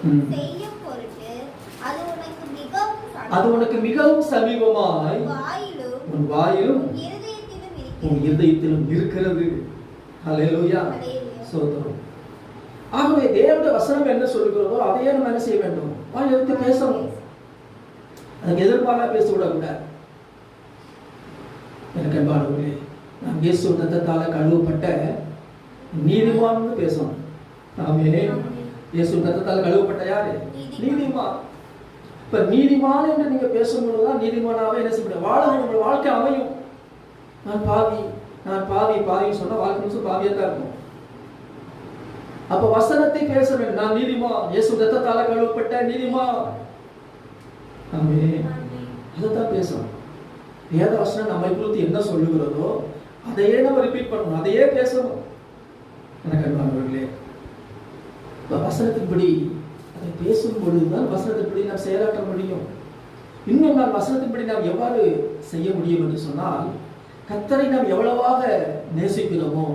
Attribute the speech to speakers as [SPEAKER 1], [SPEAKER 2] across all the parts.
[SPEAKER 1] செய்யும் பொருட்டு
[SPEAKER 2] அது உனக்கு மிகவும் சமீபமாய் உன் வாயிலும் உன் இருதயத்திலும் இருக்கிறது. ஹல்லேலூயா, ஸ்தோத்திரம். ஆகவே தேவனுடைய வசனம் என்ன சொல்லுகிறதோ அதையே நம்ம என்ன செய்ய வேண்டும்? வாய் எடுத்து பேசணும். அதுக்கு எதிர்பார்க்க பேசக்கூடாது. எனக்கு அன்பானவர்களே, நாம் இயேசு ரத்தத்தால கழுவப்பட்ட நீதிமான்னு பேசணும். ஆமென். இயேசு ரத்தத்தால கழுவப்பட்ட யாரு? நீதிமான். இப்ப நீதிமான் என்று நீங்க பேசும்பொழுதுதான் நீதிமானாவே என்ன செய்ய வாழ வாழ்க்கை அமையும். நான் பாவி பாவின்னு சொன்னா வாழ்க்கை முழுசும் பாவியா தான் இருக்கும். அப்ப வசனத்தை பேச வேண்டும். நான் நீதிமான், இயேசு ரத்தத்தால கழுவப்பட்ட நீதிமான். ஆமென். அதைத்தான் பேசணும். வேத வசனம் நம்மை குறித்து என்ன சொல்லுகிறதோ அதையே நம்ம ரிப்பீட் பண்ணணும், அதையே பேசணும். எனக்கு அன்பானவர்களே, வசனத்தின்படி அதை பேசும் பொழுதுதான் வசனத்தின்படி நாம் செயலாற்ற முடியும். இன்னும் நாம் வசனத்தின்படி நாம் எவ்வாறு செய்ய முடியும் என்று சொன்னால், கர்த்தரை நாம் எவ்வளவாக நேசிக்கிறோமோ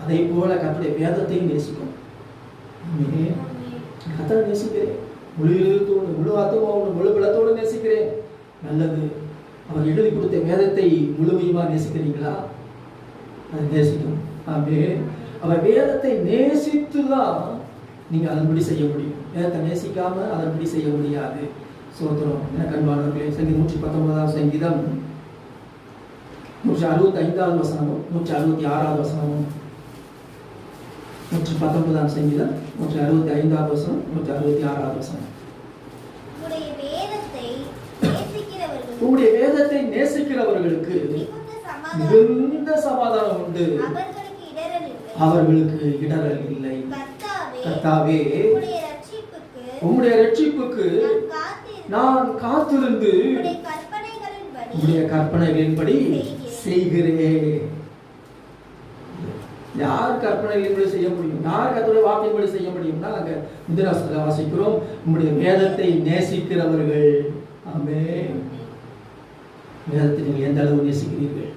[SPEAKER 2] அதே போல கர்த்தருடைய வேதத்தையும் நேசிக்கும். கர்த்தரை நேசிக்கிறேன், முழு இதயத்தோடு, முழு ஆத்துமாவோடு, முழு பலத்தோடு நேசிக்கிறேன். நல்லது. அவர் எழுதி கொடுத்த வேதத்தை முழுமையுமா நேசிக்கிறீங்களா? அதை நேசிக்கும். ஆமென். அவர் வேதத்தை நேசித்துதான் நீங்க அதன்படி செய்ய முடியும். வேதத்தை நேசிக்காம அதன்படி செய்ய முடியாது. ஸ்தோத்திரம். எனக்கு அன்பானவர்களே, சங்கீதம் 119 சங்கீதம் 165 வசனமும் 166 வசனமும் 119 சங்கீதம் 165 வசனம் 166 வசனம். உம்முடைய வேதத்தை நேசிக்கிறவர்களுக்கு மிகுந்த சமாதானம் உண்டு, அவர்களுக்கு இடரல் இல்லை. கர்த்தாவே, உம்முடைய ரட்சிப்புக்கு நான் காத்திருந்து உம்முடைய கற்பனைகளின்படி செய்கிறேன். யார் கற்பனைகளின்படி செய்ய முடியும்? யார் கர்த்தருடைய வார்த்தையின்படி செய்ய முடியும்னா, நாங்க முந்தின வாசிக்கிறோம், உம்முடைய வேதத்தை நேசிக்கிறவர்கள். ஆமென். வேதத்தை நீங்கள் எந்த அளவு நேசிக்கிறீர்கள்?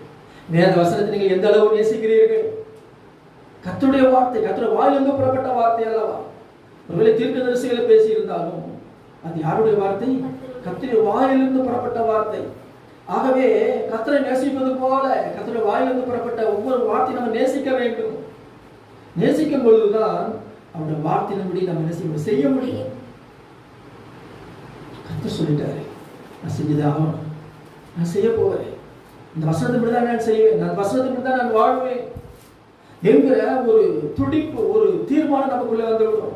[SPEAKER 2] வேத வசனத்தை நீங்கள் எந்த அளவு நேசிக்கிறீர்கள்? கர்த்தருடைய வார்த்தை, கர்த்தருடைய வாயிலிருந்து புறப்பட்ட வார்த்தை அல்லவா? ஒருவேளை தீர்க்கதரிசிகளை பேசி இருந்தாலும் அது யாருடைய வார்த்தை? கர்த்தருடைய வாயிலிருந்து புறப்பட்ட வார்த்தை. ஆகவே கர்த்தரை நேசிப்பது போல கர்த்தருடைய வாயிலிருந்து புறப்பட்ட ஒவ்வொரு வார்த்தையும் நம்ம நேசிக்க வேண்டும். நேசிக்கும் பொழுதுதான் அவருடைய வார்த்தையின்படி நம்ம என்ன செய்ய முடியும். கர்த்தர் சொல்லிட்டாரு, நான் செஞ்சதே ஆகணும், நான் செய்ய போகிறேன், இந்த வசனத்தை தான் நான் செய்வேன், நான் வசனத்தை தான் நான் வாழ்வேன் என்கிற ஒரு துடிப்பு, ஒரு தீர்மானம் நமக்குள்ளே வந்துவிடும்.